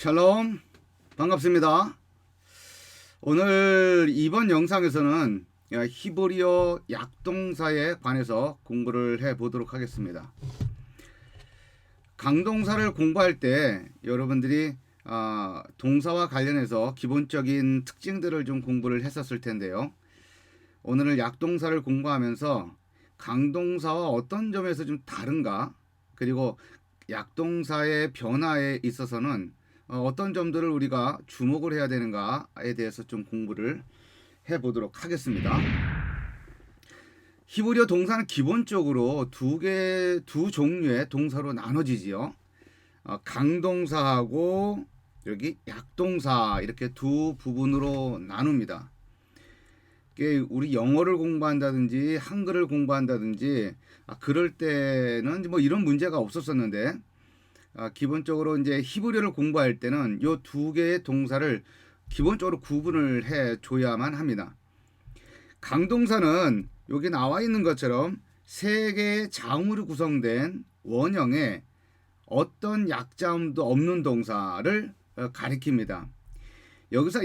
샬롬, 반갑습니다. 오늘 이번 영상에서는 히브리어 약동사에 관해서 공부를 해 보도록 하겠습니다. 강동사를 공부할 때 여러분들이 동사와 관련해서 기본적인 특징들을 좀 공부를 했었을 텐데요. 오늘은 약동사를 공부하면서 강동사와 어떤 점에서 좀 다른가, 그리고 약동사의 변화에 있어서는 어떤 점들을 우리가 주목을 해야 되는가에 대해서 좀 공부를 해보도록 하겠습니다. 히브리어 동사는 기본적으로 두 종류의 동사로 나눠지지요. 강동사하고 여기 약동사, 이렇게 두 부분으로 나눕니다. 우리 영어를 공부한다든지 한글을 공부한다든지 그럴 때는 뭐 이런 문제가 없었었는데, 기본적으로 이제 히브리어를 공부할 때는 이 두 개의 동사를 기본적으로 구분을 해 줘야만 합니다. 강동사는 여기 나와 있는 것처럼 세 개의 자음으로 구성된 원형의 어떤 약자음도 없는 동사를 가리킵니다. 여기서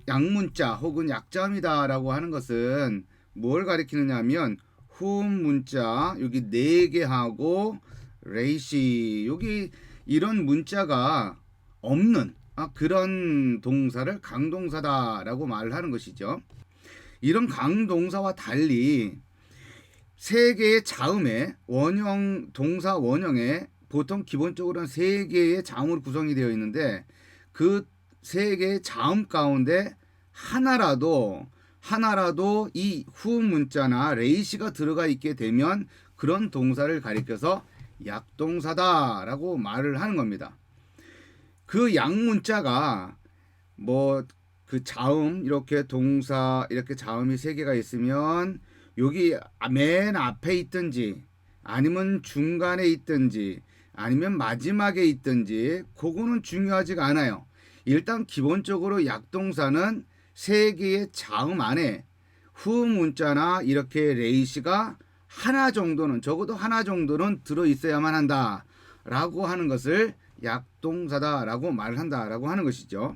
양문자 혹은 약자음이다라고 하는 것은 뭘 가리키느냐 하면 후음 문자 여기 4개 하고 레이시 여기 이런 문자가 없는 그런 동사를 강동사다라고 말을 하는 것이죠. 이런 강동사와 달리 세 개의 자음의 원형, 동사 원형에 보통 기본적으로는 세 개의 자음으로 구성이 되어 있는데, 그 세 개의 자음 가운데 하나라도 이 후음 문자나 레이시가 들어가 있게 되면 그런 동사를 가리켜서 약동사다라고 말을 하는 겁니다. 그 양문자가 그 자음, 이렇게 동사 이렇게 자음이 세 개가 있으면 여기 맨 앞에 있든지 아니면 중간에 있든지 아니면 마지막에 있든지 그거는 중요하지가 않아요. 일단 기본적으로 약동사는 세 개의 자음 안에 후음 문자나 이렇게 레이시가 하나 정도는, 적어도 하나 정도는 들어 있어야만 한다라고 하는 것을 약동사다라고 말한다라고 하는 것이죠.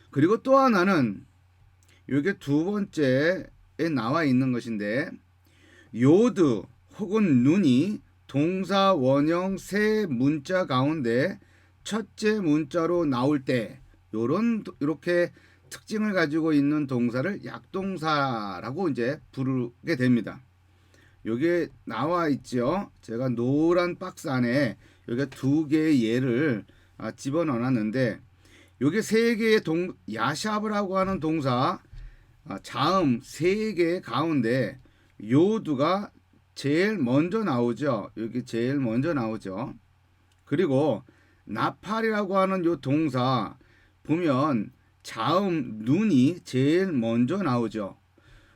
그리고 또 하나는 이게 두 번째에 나와 있는 것인데, 요드 혹은 눈이 동사 원형 세 문자 가운데 첫째 문자로 나올 때 이렇게 특징을 가지고 있는 동사를 약동사라고 이제 부르게 됩니다. 여기에 나와 있죠. 제가 노란 박스 안에 여기 두 개의 예를 집어넣어 놨는데, 여기 세 개의 야샵이라고 하는 동사 자음 세 개 가운데 요두가 제일 먼저 나오죠. 여기 제일 먼저 나오죠. 그리고 나팔이라고 하는 요 동사 보면 자음 눈이 제일 먼저 나오죠.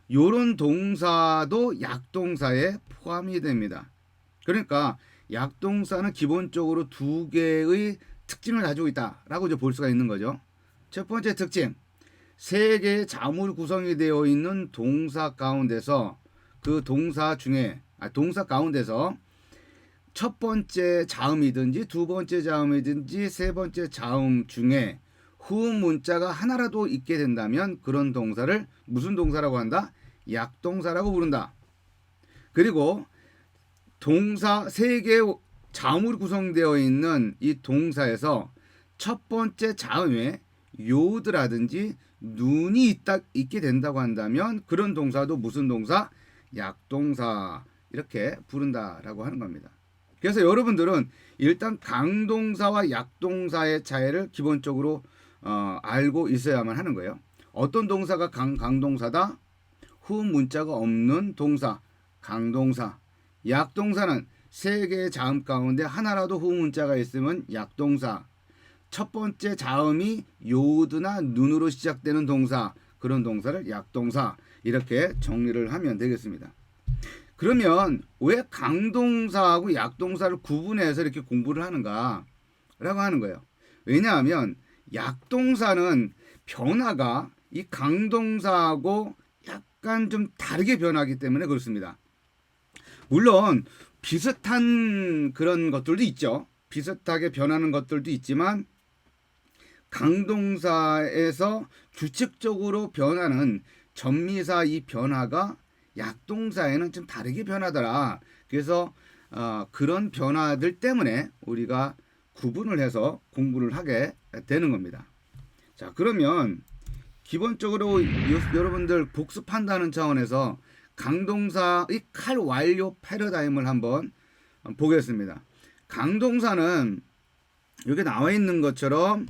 요런 동사도 약동사에 포함이 됩니다. 그러니까 약동사는 기본적으로 두 개의 특징을 가지고 있다라고 이제 볼 수가 있는 거죠. 첫 번째 특징, 세 개의 자음으로 구성이 되어 있는 동사 가운데서 그 동사 가운데서 첫 번째 자음이든지 두 번째 자음이든지 세 번째 자음 중에 후음 문자가 하나라도 있게 된다면 그런 동사를 무슨 동사라고 한다? 약동사라고 부른다. 그리고 동사 세 개의 자음으로 구성되어 있는 이 동사에서 첫 번째 자음에 요드라든지 눈이 있게 된다고 한다면 그런 동사도 무슨 동사? 약동사, 이렇게 부른다라고 하는 겁니다. 그래서 여러분들은 일단 강동사와 약동사의 차이를 기본적으로 알고 있어야만 하는 거예요. 어떤 동사가 강동사다? 후음 문자가 없는 동사, 강동사. 약동사는 세 개의 자음 가운데 하나라도 후음 문자가 있으면 약동사. 첫 번째 자음이 요드나 눈으로 시작되는 동사, 그런 동사를 약동사, 이렇게 정리를 하면 되겠습니다. 그러면 왜 강동사하고 약동사를 구분해서 이렇게 공부를 하는가 라고 하는 거예요. 왜냐하면 약동사는 변화가 이 강동사하고 약간 좀 다르게 변하기 때문에 그렇습니다. 물론 비슷한 그런 것들도 있죠. 비슷하게 변하는 것들도 있지만 강동사에서 규칙적으로 변하는 전미사 이 변화가 약동사에는 좀 다르게 변하더라. 그래서 그런 변화들 때문에 우리가 구분을 해서 공부를 하게 되는 겁니다. 자, 그러면 기본적으로 여러분들 복습한다는 차원에서 강동사의 칼 완료 패러다임을 한번 보겠습니다. 강동사는 여기 나와 있는 것처럼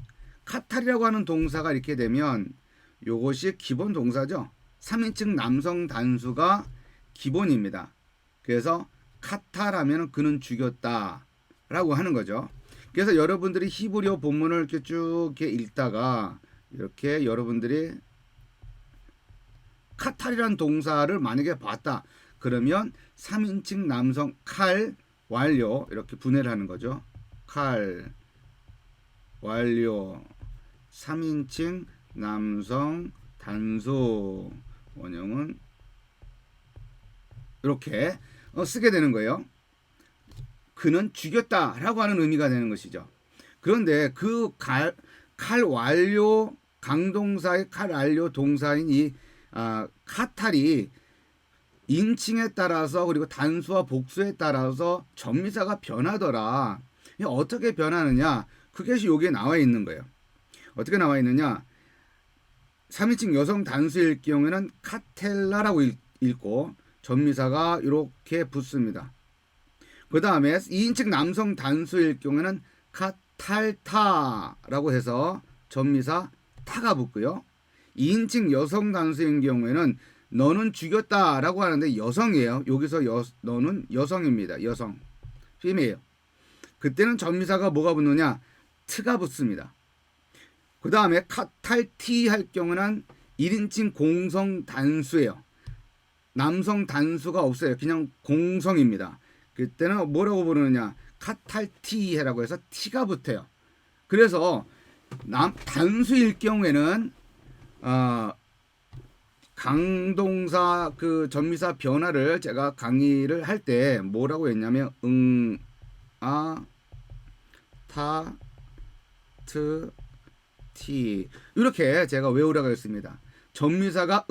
카탈이라고 하는 동사가 이렇게 되면 요것이 기본 동사죠. 3인칭 남성 단수가 기본입니다. 그래서 카탈하면 그는 죽였다 라고 하는 거죠. 그래서 여러분들이 히브리어 본문을 이렇게 쭉 이렇게 읽다가 이렇게 여러분들이 카탈이라는 동사를 만약에 봤다. 그러면 3인칭 남성 칼 완료 이렇게 분해를 하는 거죠. 칼 완료 3인칭 남성 단수 원형은 이렇게 쓰게 되는 거예요. 그는 죽였다라고 하는 의미가 되는 것이죠. 그런데 그 칼 완료 강동사의 칼 완료 동사인 이 카탈이 인칭에 따라서 그리고 단수와 복수에 따라서 전미사가 변하더라. 어떻게 변하느냐? 그게 여기에 나와 있는 거예요. 어떻게 나와 있느냐? 3인칭 여성 단수일 경우에는 카텔라라고 읽고 전미사가 이렇게 붙습니다. 그 다음에 2인칭 남성 단수일 경우에는 카탈타라고 해서 전미사 타가 붙고요. 2인칭 여성 단수인 경우에는 너는 죽였다라고 하는데 여성이에요. 여기서 너는 여성입니다. 여성. female. 그때는 전미사가 뭐가 붙느냐? 트가 붙습니다. 그 다음에 카탈티 할 경우는 1인칭 공성 단수예요. 남성 단수가 없어요. 그냥 공성입니다. 그때는 뭐라고 부르느냐? 카탈티해라고 해서 티가 붙어요. 그래서 단수일 경우에는 강동사 그 전미사 변화를 제가 강의를 할 때 뭐라고 했냐면 타, 트, 티 이렇게 제가 외우라고 했습니다. 전미사가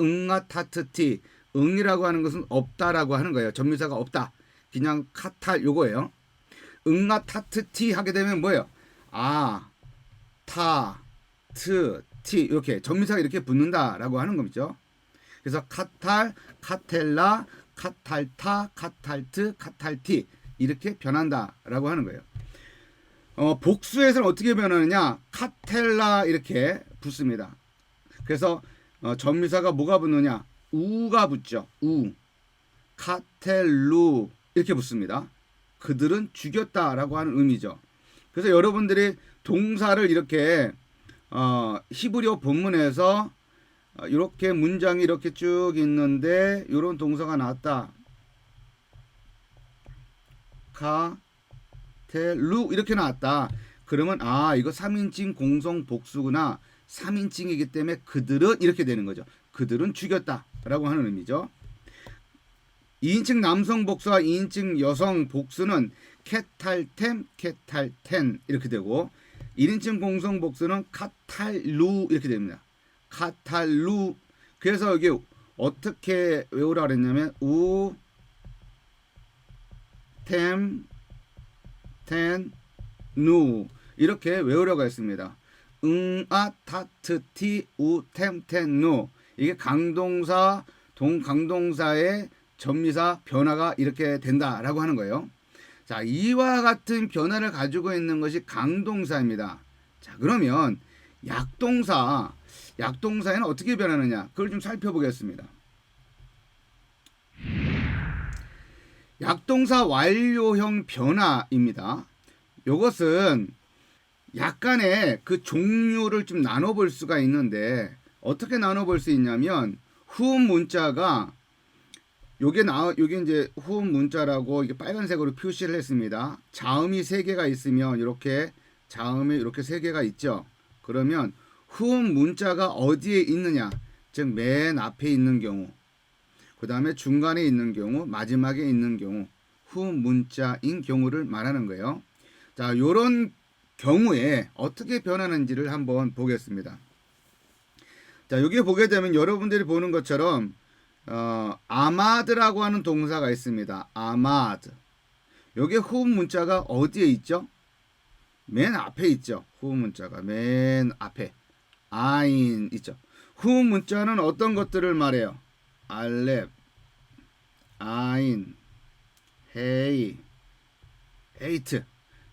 타트, 티 응이라고 하는 것은 없다라고 하는 거예요. 전미사가 없다. 그냥 카탈 요거예요. 타트, 티 하게 되면 뭐예요? 타, 트, 티 이렇게 전미사가 이렇게 붙는다라고 하는 거죠. 그래서 카탈, 카텔라, 카탈타, 카탈트, 카탈티 이렇게 변한다라고 하는 거예요. 복수에서는 어떻게 변하느냐? 카텔라 이렇게 붙습니다. 그래서 전미사가 뭐가 붙느냐? 우가 붙죠. 우. 카텔루 이렇게 붙습니다. 그들은 죽였다라고 하는 의미죠. 그래서 여러분들이 동사를 이렇게 히브리어 본문에서 이렇게 문장이 이렇게 쭉 있는데 이런 동사가 나왔다. 카텔루 이렇게 나왔다. 그러면 이거 3인칭 공성 복수구나. 3인칭이기 때문에 그들은 이렇게 되는 거죠. 그들은 죽였다라고 하는 의미죠. 2인칭 남성 복수와 2인칭 여성 복수는 케탈템, 케탈텐 이렇게 되고 1인칭 공성 복수는 카탈루 이렇게 됩니다. 카탈루. 그래서 여기 어떻게 외우라 그랬냐면 템, 텐, 누 이렇게 외우려고 했습니다. 타트, 티, 템, 텐, 누 이게 강동사, 동강동사의 전미사 변화가 이렇게 된다라고 하는 거예요. 자, 이와 같은 변화를 가지고 있는 것이 강동사입니다. 자, 그러면 약동사에는 어떻게 변하느냐? 그걸 좀 살펴보겠습니다. 약동사 완료형 변화입니다. 이것은 약간의 그 종류를 좀 나눠볼 수가 있는데 어떻게 나눠볼 수 있냐면 후음 문자가 요게 이제 후음 문자라고 이게 빨간색으로 표시를 했습니다. 자음이 3개가 있으면 이렇게 자음이 이렇게 3개가 있죠. 그러면 후음 문자가 어디에 있느냐? 즉 맨 앞에 있는 경우, 그 다음에 중간에 있는 경우, 마지막에 있는 경우 후음 문자인 경우를 말하는 거예요. 자, 요런 경우에 어떻게 변하는지를 한번 보겠습니다. 자, 여기 보게 되면 여러분들이 보는 것처럼 아마드라고 하는 동사가 있습니다. 아마드. 여기 후음 문자가 어디에 있죠? 맨 앞에 있죠. 후음 문자가 맨 앞에 아인 있죠. 후음 문자는 어떤 것들을 말해요? 알렙, 아인, 헤이, 에이트,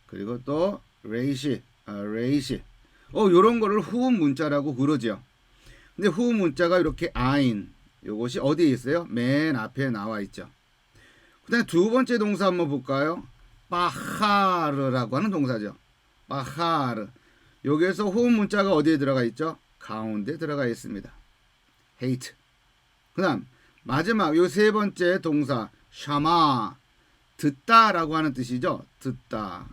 그리고 또 레이시, 레이시. 요런 거를 후음 문자라고 부르죠. 근데 후음 문자가 이렇게 아인, 요것이 어디에 있어요? 맨 앞에 나와 있죠. 그 다음에 두 번째 동사 한번 볼까요? 바하르라고 하는 동사죠. 바하르. 여기에서 후음 문자가 어디에 들어가 있죠? 가운데 들어가 있습니다. hate. 그 다음 마지막 요 세 번째 동사 샤마, 듣다라고 하는 뜻이죠. 듣다.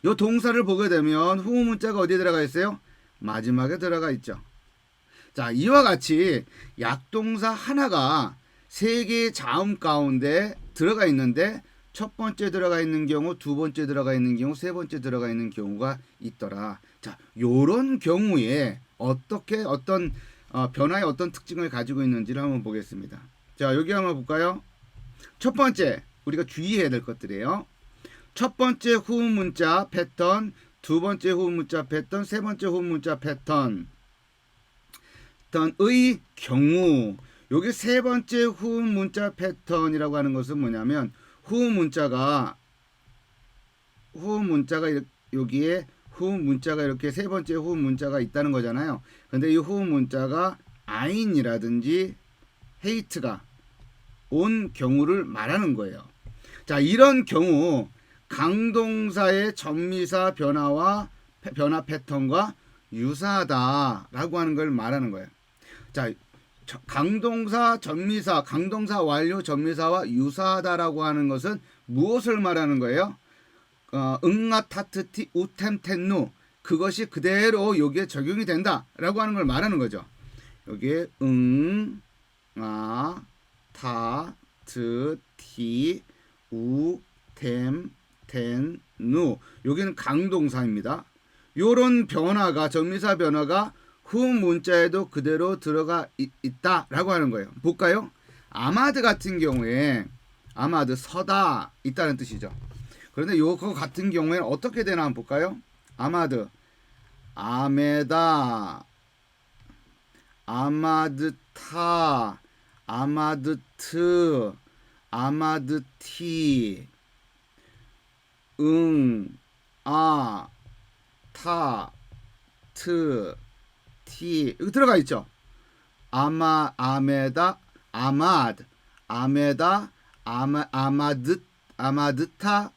요 동사를 보게 되면 후음 문자가 어디에 들어가 있어요? 마지막에 들어가 있죠. 자, 이와 같이 약동사 하나가 세 개의 자음 가운데 들어가 있는데 첫 번째 들어가 있는 경우, 두 번째 들어가 있는 경우, 세 번째 들어가 있는 경우가 있더라. 자, 요런 경우에 어떤 변화의 어떤 특징을 가지고 있는지를 한번 보겠습니다. 자, 여기 한번 볼까요? 첫 번째, 우리가 주의해야 될 것들이에요. 첫 번째 후음 문자 패턴, 두 번째 후음 문자 패턴, 세 번째 후음 문자 패턴. 의 경우, 여기 세 번째 후음 문자 패턴이라고 하는 것은 뭐냐면 후음 문자가 여기에 후음 문자가 이렇게 세 번째 후음 문자가 있다는 거잖아요. 근데 이 후음 문자가 아인이라든지 헤이트가 온 경우를 말하는 거예요. 자, 이런 경우 강동사의 전미사 변화 패턴과 유사하다라고 하는 걸 말하는 거예요. 자, 강동사 전미사, 강동사 완료 전미사와 유사하다라고 하는 것은 무엇을 말하는 거예요? 응아 타트티 우템텐누, 그것이 그대로 여기에 적용이 된다라고 하는 걸 말하는 거죠. 여기에 응아 타트티 우템텐누, 여기는 강동사입니다. 요런 변화가, 전미사 변화가 후음 문자에도 그대로 들어가 있다라고 하는 거예요. 볼까요? 아마드 같은 경우에 아마드 서다 있다는 뜻이죠. 그런데 요거 같은 경우에는 어떻게 되나 한번 볼까요? 아마드 아메다, 아마드타, 아마드트, 아마드티, 아, 타, 트, 티, 여기 들어가 있죠. 아메다, 아마드, 아메다, 아마드타,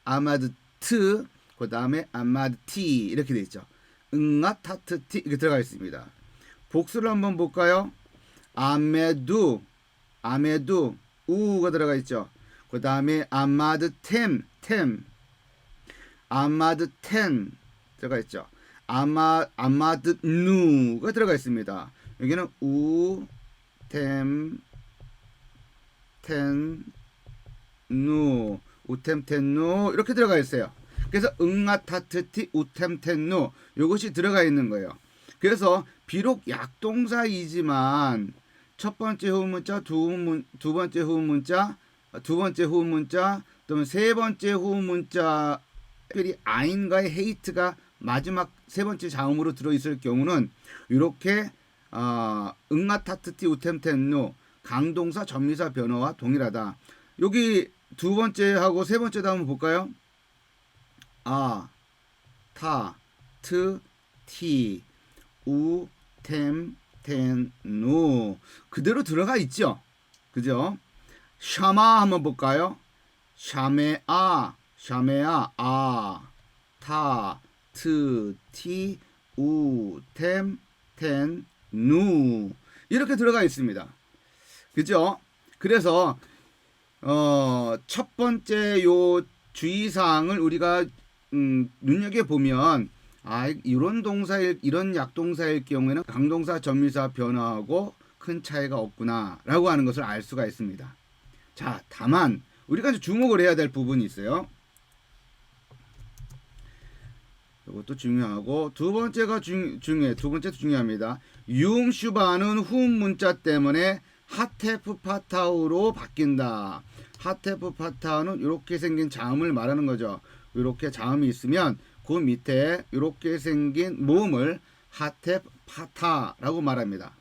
아마드트, 그 다음에 아마드티, 이렇게 돼 있죠. 타트티, 이렇게 들어가 있습니다. 복수를 한번 볼까요? 아메두, 우가 들어가 있죠. 그 다음에 아마드템, 아마드텐 들어가 있죠. 아마드누가 들어가 있습니다. 여기는 우템텐누 이렇게 들어가 있어요. 그래서 응아타트티 우템텐누, 이것이 들어가 있는 거예요. 그래서 비록 약동사이지만 첫 번째 후음 문자, 두 번째 후음 문자, 또는 세 번째 후음 문자, 특별히 아인과의 헤이트가 마지막 세 번째 자음으로 들어있을 경우는 이렇게 응아타트티 우템텐누, 강동사 전미사 변화와 동일하다. 여기 두 번째하고 세 번째도 한번 볼까요? 타, 트, 티, 우, 텐, 누 그대로 들어가 있죠. 그죠? 샤마 한번 볼까요? 샤메아, 타, 트, 티, 우, 텐, 누 이렇게 들어가 있습니다. 그죠? 그래서 첫 번째 요 주의사항을 우리가 눈여겨보면 이런 약동사일 경우에는 강동사 전미사 변화하고 큰 차이가 없구나 라고 하는 것을 알 수가 있습니다. 자, 다만 우리가 주목을 해야 될 부분이 있어요. 이것도 중요하고 두 번째가 중요해. 두 번째도 중요합니다. 유음슈바는 후음 문자 때문에 하테프 파타우로 바뀐다. 하테프 파타우는 이렇게 생긴 자음을 말하는 거죠. 이렇게 자음이 있으면 그 밑에 이렇게 생긴 모음을 하테프 파타라고 말합니다.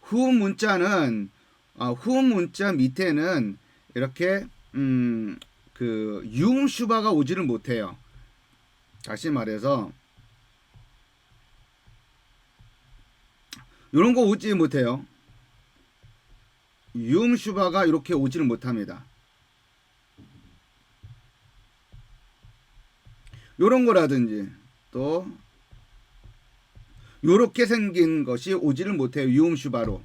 후음 문자는 후음 문자 밑에는 이렇게 그 유음슈바가 오지를 못해요. 다시 말해서 이런 거 오지 못해요. 유음슈바가 이렇게 오지를 못합니다. 요런 거라든지 또 요렇게 생긴 것이 오지를 못해요. 유음슈바로.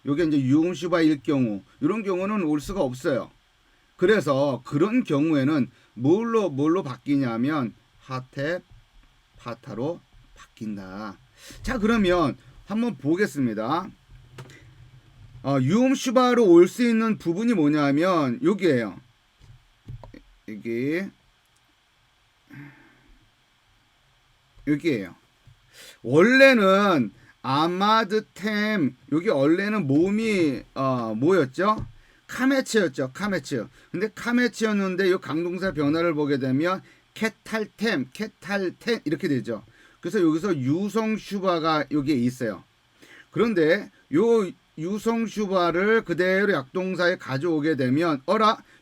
요게 이제 유음슈바일 경우, 이런 경우는 올 수가 없어요. 그래서 그런 경우에는 뭘로 바뀌냐면 하테 파타로 바뀐다. 자, 그러면 한번 보겠습니다. 유음슈바로 올 수 있는 부분이 뭐냐면 여기에요. 여기에요. 원래는 아마드템, 여기 원래는 모음이 뭐였죠? 카메츠였죠. 카메츠. 근데 카메츠였는데 이 강동사 변화를 보게 되면 케탈템 이렇게 되죠. 그래서 여기서 유성슈바가 여기에 있어요. 그런데 요 유성슈바를 그대로 약동사에 가져오게 되면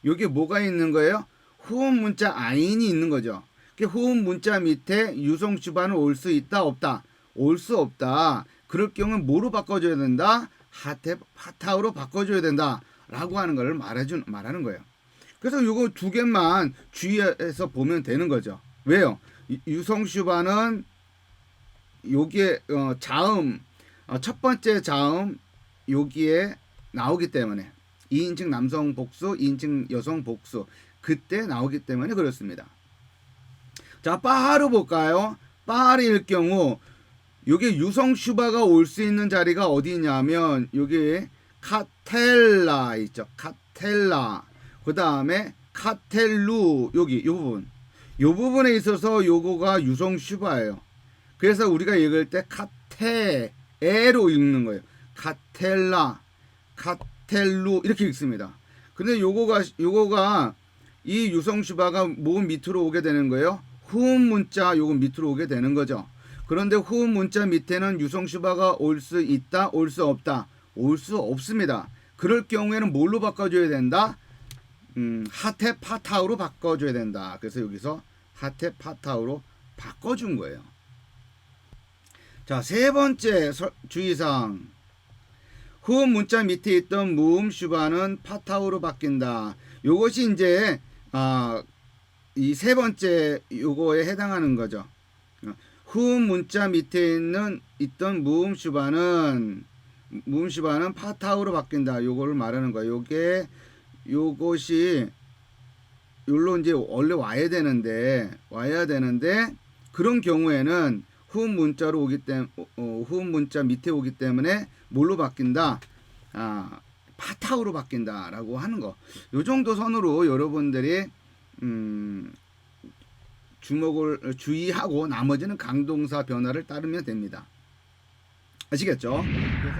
여기 뭐가 있는 거예요? 후음 문자 아인이 있는 거죠. 후음 문자 밑에 유성슈바는 올 수 있다 없다? 올 수 없다. 그럴 경우는 뭐로 바꿔줘야 된다? 하테 파타우로 바꿔줘야 된다 라고 하는 걸 말하는 거예요. 그래서 요거 두 개만 주의해서 보면 되는 거죠. 왜요? 유성슈바는 여기에 자음 첫 번째 자음 여기에 나오기 때문에 2인칭 남성 복수, 2인칭 여성 복수 그때 나오기 때문에 그렇습니다. 자, 빠하로 볼까요? 빠하일 경우 여기 유성슈바가 올 수 있는 자리가 어디냐면 여기 카텔라 있죠. 카텔라. 그 다음에 카텔루 여기 요 부분에 있어서 요거가 유성슈바예요. 그래서 우리가 읽을 때 카테에로 읽는 거예요. 카텔라, 카텔루 이렇게 읽습니다. 근데 요거가 이 유성슈바가 모음 밑으로 오게 되는 거예요. 후음 문자 요거 밑으로 오게 되는 거죠. 그런데 후음 문자 밑에는 유성슈바가 올 수 있다, 올 수 없다, 올 수 없습니다. 그럴 경우에는 뭘로 바꿔줘야 된다? 하테 파타우로 바꿔줘야 된다. 그래서 여기서 하테 파타우로 바꿔준 거예요. 자, 세 번째 주의사항. 후음 문자 밑에 있던 무음 슈바는 파타우로 바뀐다. 요것이 이제 이 세 번째 요거에 해당하는 거죠. 후음 문자 밑에 있던 무음 슈바는 파타우로 바뀐다. 요거를 말하는 거예요. 요것이 여기로 이제 원래 와야 되는데 그런 경우에는 후음 문자로 오기 때문에 후음 문자 밑에 오기 때문에 뭘로 바뀐다? 파타우로 바뀐다라고 하는 거. 요 정도 선으로 여러분들이 주의하고 나머지는 강동사 변화를 따르면 됩니다. 아시겠죠? 그래서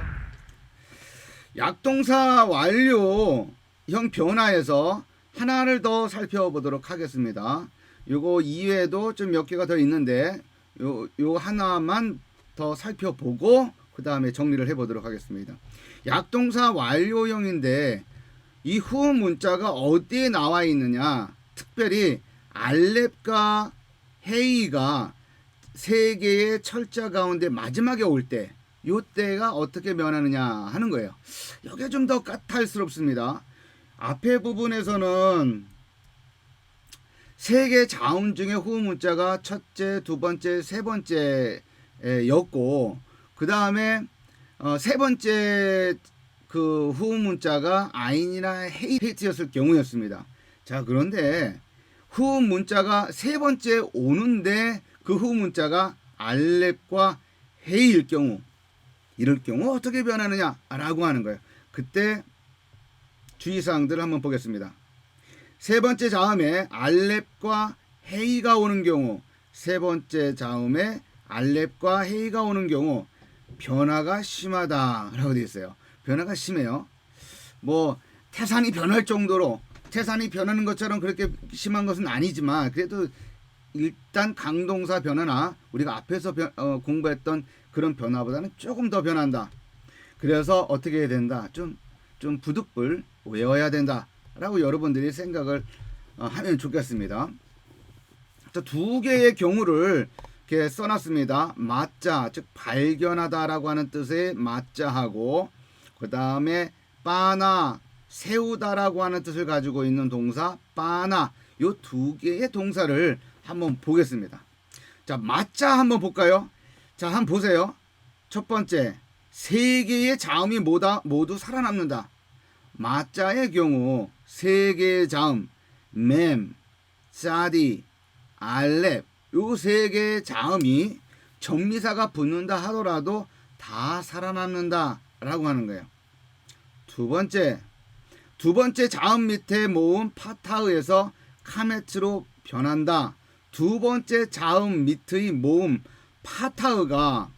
약동사 완료형 변화에서 하나를 더 살펴보도록 하겠습니다. 요거 이외에도 좀 몇 개가 더 있는데 요 하나만 더 살펴보고 그 다음에 정리를 해보도록 하겠습니다. 약동사 완료형인데 이 후음 문자가 어디에 나와 있느냐? 특별히 알렙과 헤이가 세 개의 철자 가운데 마지막에 올 때, 요때가 어떻게 변하느냐 하는 거예요. 이게 좀 더 까탈스럽습니다. 앞에 부분에서는 세 개 자음 중에 후음 문자가 첫째, 두 번째, 세 번째였고, 그 다음에 세 번째 그 후음 문자가 아인이나 헤이트였을 경우였습니다. 자, 그런데 후음 문자가 세 번째 오는데 그 후음 문자가 알렙과 헤이일 경우, 이럴 경우 어떻게 변하느냐 라고 하는 거예요. 그때 주의사항들을 한번 보겠습니다. 세 번째 자음에 알렙과 헤이가 오는 경우 세 번째 자음에 알렙과 헤이가 오는 경우 변화가 심하다라고 되어 있어요. 변화가 심해요. 뭐 태산이 변할 정도로 태산이 변하는 것처럼 그렇게 심한 것은 아니지만 그래도 일단 강동사 변화나 우리가 앞에서 공부했던 그런 변화보다는 조금 더 변한다. 그래서 어떻게 해야 된다. 좀 부득불 외워야 된다라고 여러분들이 생각을 하면 좋겠습니다. 두 개의 경우를 이렇게 써놨습니다. 맞자, 즉 발견하다라고 하는 뜻의 맞자하고 그 다음에 빠나, 세우다라고 하는 뜻을 가지고 있는 동사 빠나, 요 두 개의 동사를 한번 보겠습니다. 자, 맞자 한번 볼까요? 자, 한번 보세요. 첫 번째, 세 개의 자음이 모두 살아남는다. 맞자의 경우 세 개의 자음 맴, 짜디, 알렙 요 세 개의 자음이 접미사가 붙는다 하더라도 다 살아남는다 라고 하는 거예요. 두 번째 자음 밑에 모음 파타흐에서 카메츠로 변한다. 두 번째 자음 밑의 모음 파타흐가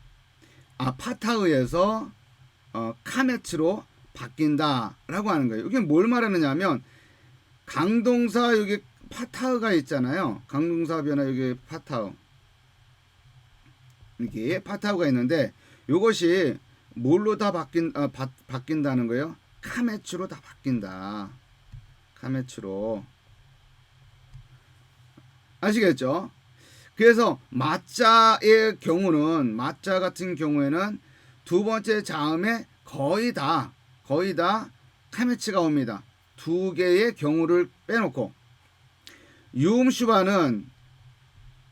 파타흐에서 카메츠로 바뀐다 라고 하는 거예요. 이게 뭘 말하느냐면 강동사 여기 파타흐가 있잖아요. 강동사 변화 여기 파타흐. 이게 파타흐가 있는데 이것이 뭘로 다 바뀐다는 거예요? 카메츠로 다 바뀐다. 카메츠로. 아시겠죠? 그래서 맞자의 경우는 맞자 같은 경우에는 두 번째 자음에 거의 다 카메츠가 옵니다. 두 개의 경우를 빼놓고 유음슈바는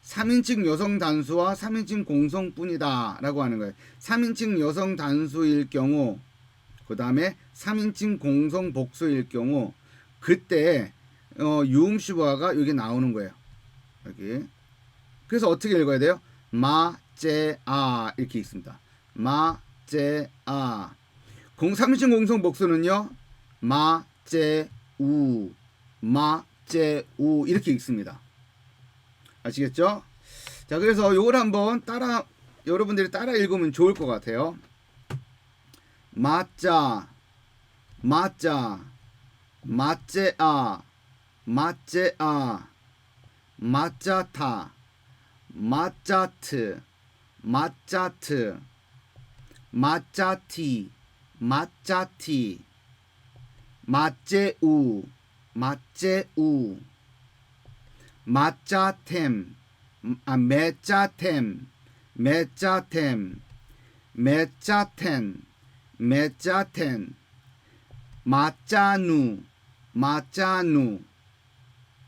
3인칭 여성 단수와 3인칭 공성뿐이다 라고 하는 거예요. 3인칭 여성 단수일 경우 그 다음에 3인칭 공성 복수일 경우 그때 유음슈바가 여기 나오는 거예요. 여기. 그래서 어떻게 읽어야 돼요? 마제아 이렇게 읽습니다. 마제아. 3인칭 공성 복수는요. 마제우 이렇게 읽습니다. 아시겠죠? 자, 그래서 요걸 한번 여러분들이 따라 읽으면 좋을 것 같아요. 맞자, 맞제아, 맞자타, 맞자트, 맞자티, 맞제우, 맞자템, 매짜텐, 맞자누.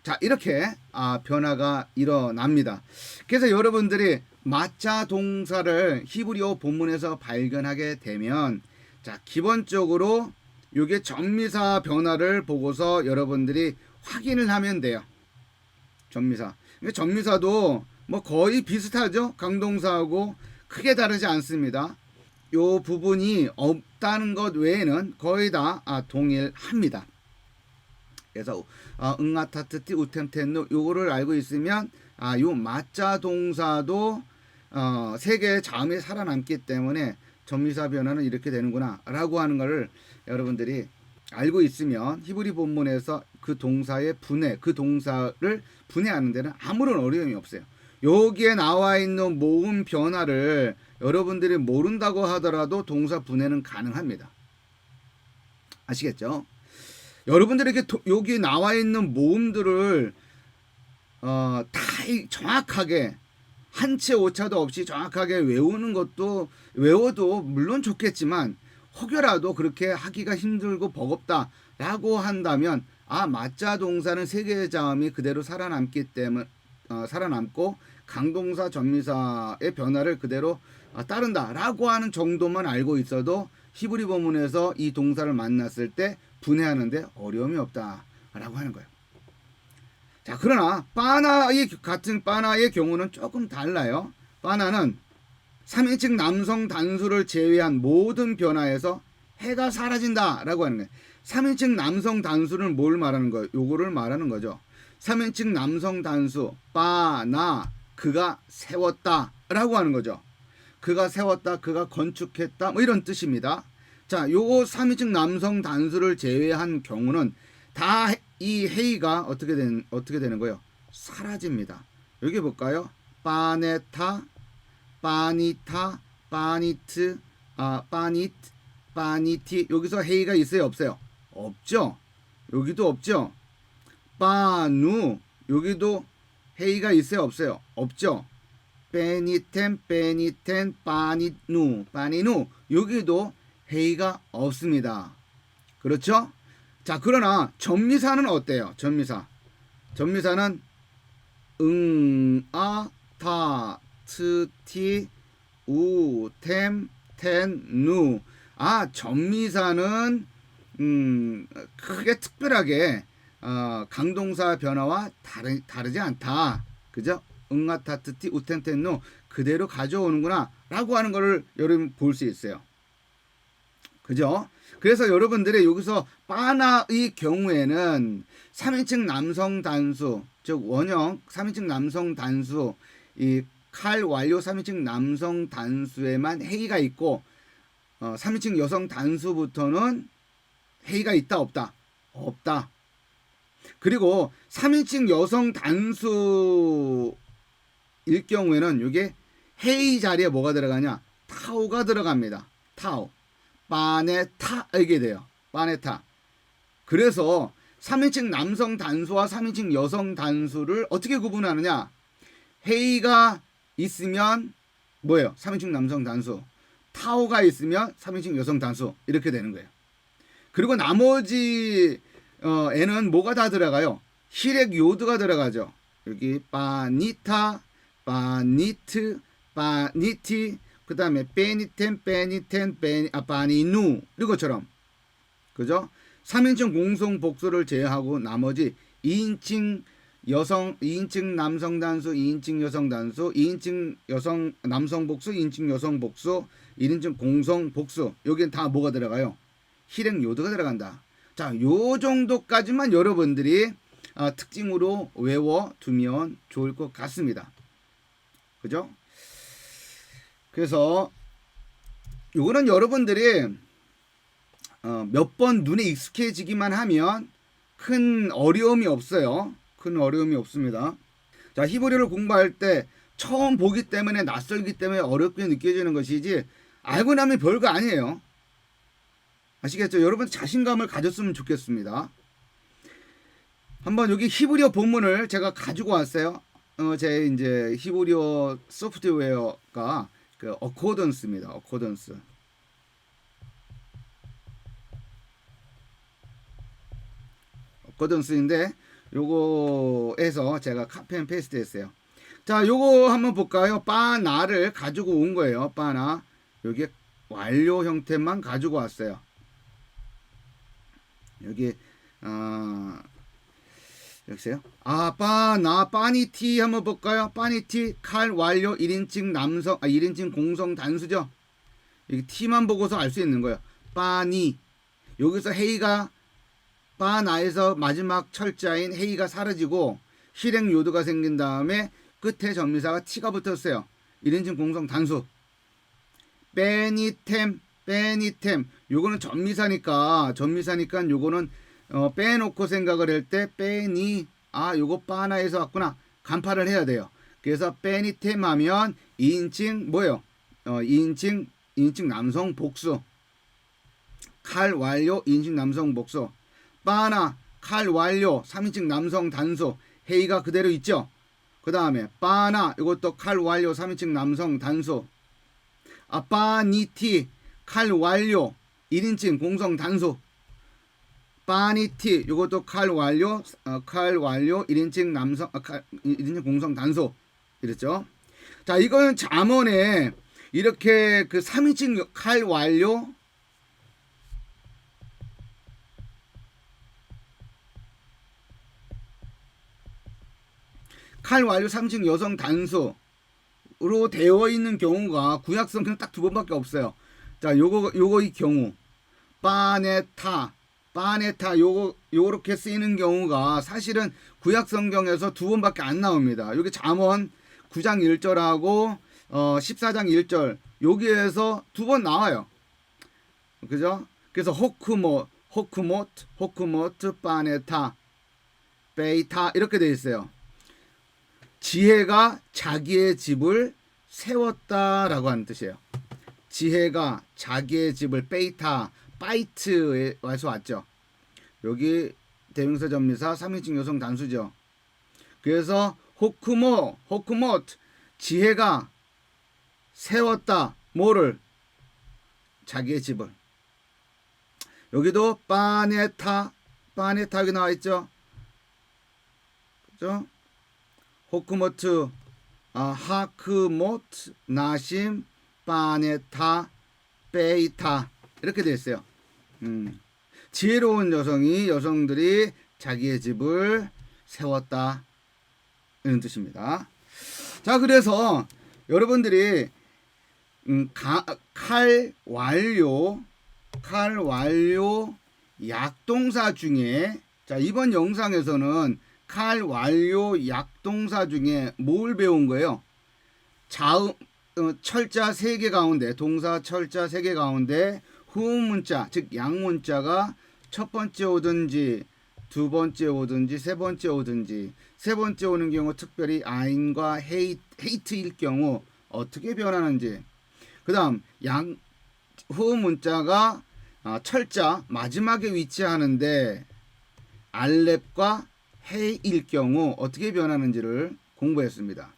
자, 이렇게 변화가 일어납니다. 그래서 여러분들이 맞자 동사를 히브리어 본문에서 발견하게 되면 자, 기본적으로 이게 접미사 변화를 보고서 여러분들이 확인을 하면 돼요. 접미사도 뭐 거의 비슷하죠. 강동사하고 크게 다르지 않습니다. 요 부분이 없다는 것 외에는 거의 다 동일합니다. 그래서 응아타트티 우템텐노 요거를 알고 있으면 요 맞자 동사도 세 개의 자음이 살아남기 때문에 접미사 변화는 이렇게 되는구나 라고 하는 것을 여러분들이 알고 있으면 히브리 본문에서 그 동사의 분해, 그 동사를 분해하는 데는 아무런 어려움이 없어요. 여기에 나와 있는 모음 변화를 여러분들이 모른다고 하더라도 동사 분해는 가능합니다. 아시겠죠? 여러분들에게 여기 나와 있는 모음들을 다 정확하게 한 채 오차도 없이 정확하게 외워도 물론 좋겠지만 혹여라도 그렇게 하기가 힘들고 버겁다라고 한다면 맞자 동사는 세 개의 자음이 그대로 살아남기 때문에 살아남고 강동사 접미사의 변화를 그대로 따른다라고 하는 정도만 알고 있어도 히브리 본문에서 이 동사를 만났을 때 분해하는데 어려움이 없다라고 하는 거예요. 자, 그러나 같은 빠나의 경우는 조금 달라요. 빠나는 3인칭 남성 단수를 제외한 모든 변화에서 해가 사라진다라고 하는 거예요. 3인칭 남성 단수는 뭘 말하는 거예요? 요거를 말하는 거죠. 3인칭 남성 단수 빠나 그가 세웠다라고 하는 거죠. 그가 세웠다, 그가 건축했다, 뭐 이런 뜻입니다. 자, 요거 3인칭 남성 단수를 제외한 경우는 다 이 헤이가 어떻게 되는 거예요? 사라집니다. 여기 볼까요? 빠네타, 빠니타, 빠니트, 빠니트, 빠니티. 여기서 헤이가 있어요, 없어요? 없죠. 여기도 없죠. 빠누, 여기도 헤이가 있어요, 없어요? 없죠. 빼니텐, 빼니텐, 빠니누, 빠니누. 여기도 헤이가 없습니다. 그렇죠? 자, 그러나 전미사는 어때요? 전미사는 아, 타, 트, 티, 우, 템, 텐, 누. 전미사는 크게 특별하게 강동사 변화와 다르지 않다. 그죠? 아, 타, 트, 티, 우, 템, 텐, 누. 그대로 가져오는구나 라고 하는 거를 여러분 볼 수 있어요. 그죠? 그래서 여러분들이 여기서 빠나의 경우에는 3인칭 남성 단수, 즉 원형 3인칭 남성 단수, 이 칼 완료 3인칭 남성 단수에만 헤이가 있고 3인칭 여성 단수부터는 헤이가 있다 없다? 없다. 그리고 3인칭 여성 단수일 경우에는 이게 헤이 자리에 뭐가 들어가냐? 타오가 들어갑니다. 타오. 빠네타 이게 돼요. 빠네타. 그래서 3인칭 남성 단수와 3인칭 여성 단수를 어떻게 구분하느냐? 헤이가 있으면 뭐예요? 3인칭 남성 단수. 타오가 있으면 3인칭 여성 단수. 이렇게 되는 거예요. 그리고 나머지 에는 뭐가 다 들어가요? 힐액 요드가 들어가죠. 여기 빠니타, 빠니트, 빠니티, 그 다음에 빼니텐, 빠니누 이것처럼. 그죠? 3인칭 공성 복수를 제외하고 나머지 2인칭 여성, 2인칭 남성 단수, 2인칭 여성 단수, 2인칭 여성 남성 복수, 2인칭 여성 복수, 1인칭 공성 복수. 여기는 다 뭐가 들어가요? 힐액 요드가 들어간다. 자, 요 정도까지만 여러분들이 특징으로 외워두면 좋을 것 같습니다. 그죠? 그래서 요거는 여러분들이 몇 번 눈에 익숙해지기만 하면 큰 어려움이 없어요. 큰 어려움이 없습니다. 자, 히브리어를 공부할 때 처음 보기 때문에 낯설기 때문에 어렵게 느껴지는 것이지 알고 나면 별거 아니에요. 아시겠죠? 여러분 자신감을 가졌으면 좋겠습니다. 한번 여기 히브리어 본문을 제가 가지고 왔어요. 제 이제 히브리어 소프트웨어가 그 어코던스입니다. 어코던스. 어코던스인데 요거에서 제가 카피 앤 페이스트 했어요. 자, 요거 한번 볼까요? 빠나를 가지고 온 거예요. 빠나. 여기 완료 형태만 가지고 왔어요. 여기 여기세요. 빠나 빠니티 한번 볼까요? 빠니티 칼 완료 1인칭 남성 1인칭 공성 단수죠. 여기 T만 보고서 알 수 있는 거예요. 빠니. 여기서 헤이가 빠나에서 마지막 철자인 헤이가 사라지고 실행 요드가 생긴 다음에 끝에 전미사가 T가 붙었어요. 1인칭 공성 단수. 빼니템 요거는 전미사니까 요거는 빼놓고 생각을 할 때 빼니 요거 빠나에서 왔구나 간파를 해야 돼요. 그래서 빼니템 하면 2인칭 뭐예요? 2인칭 남성 복수. 칼 완료 2인칭 남성 복수. 빠나 칼 완료 3인칭 남성 단수. 헤이가 그대로 있죠. 그 다음에 빠나 이것도 칼 완료 3인칭 남성 단수. 빠니티 칼 완료 1인칭 공성 단수. 빠니티 이것도 칼 완료 1인칭 남성 1인칭 공성 단수. 이랬죠. 자, 이거는 잠언에 이렇게 그 3인칭 칼 완료 칼 완료 3인칭 여성 단수로 되어 있는 경우가 구약 성경은 딱 두 번밖에 없어요. 자, 요거 이 경우 빠네타 요렇게 쓰이는 경우가 사실은 구약 성경에서 두 번밖에 안 나옵니다. 여기 잠언 9장 1절하고 14장 1절 여기에서 두 번 나와요. 그죠? 그래서 호크모트, 파네타, 베이타 이렇게 돼 있어요. 지혜가 자기의 집을 세웠다라고 하는 뜻이에요. 지혜가 자기의 집을 베이타, 파이트에서 왔죠. 여기 대명사 전미사 3인칭 여성 단수죠. 그래서 호크모트 지혜가 세웠다. 뭐를? 자기의 집을. 여기도 파네타 여기 나와 있죠. 그죠? 호크모트, 하크모트, 나심, 파네타, 베이타 이렇게 되어 있어요. 지혜로운 여성들이 자기의 집을 세웠다 이런 뜻입니다. 자, 그래서 여러분들이 칼 완료 약동사 중에, 자, 이번 영상에서는 칼 완료 약동사 중에 뭘 배운 거예요? 철자 3개 가운데, 동사 철자 3개 가운데 후문자, 즉 양문자가 첫 번째 오든지 두 번째 오든지 세 번째 오든지, 세 번째 오는 경우 특별히 아인과 헤이트일 경우 어떻게 변하는지, 그 다음 후문자가 철자 마지막에 위치하는데 알렙과 헤일 경우 어떻게 변하는지를 공부했습니다.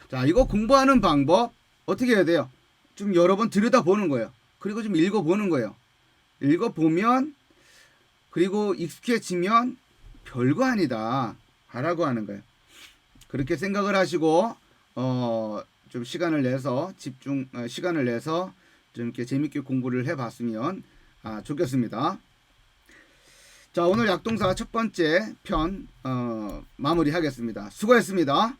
자, 이거 공부하는 방법 어떻게 해야 돼요? 좀 여러 번 들여다보는 거예요. 그리고 좀 읽어보는 거예요. 읽어보면, 그리고 익숙해지면 별거 아니다 라고 하는 거예요. 그렇게 생각을 하시고 좀 시간을 내서 시간을 내서 좀 이렇게 재밌게 공부를 해봤으면 좋겠습니다. 자, 오늘 약동사 첫 번째 편 마무리하겠습니다. 수고했습니다.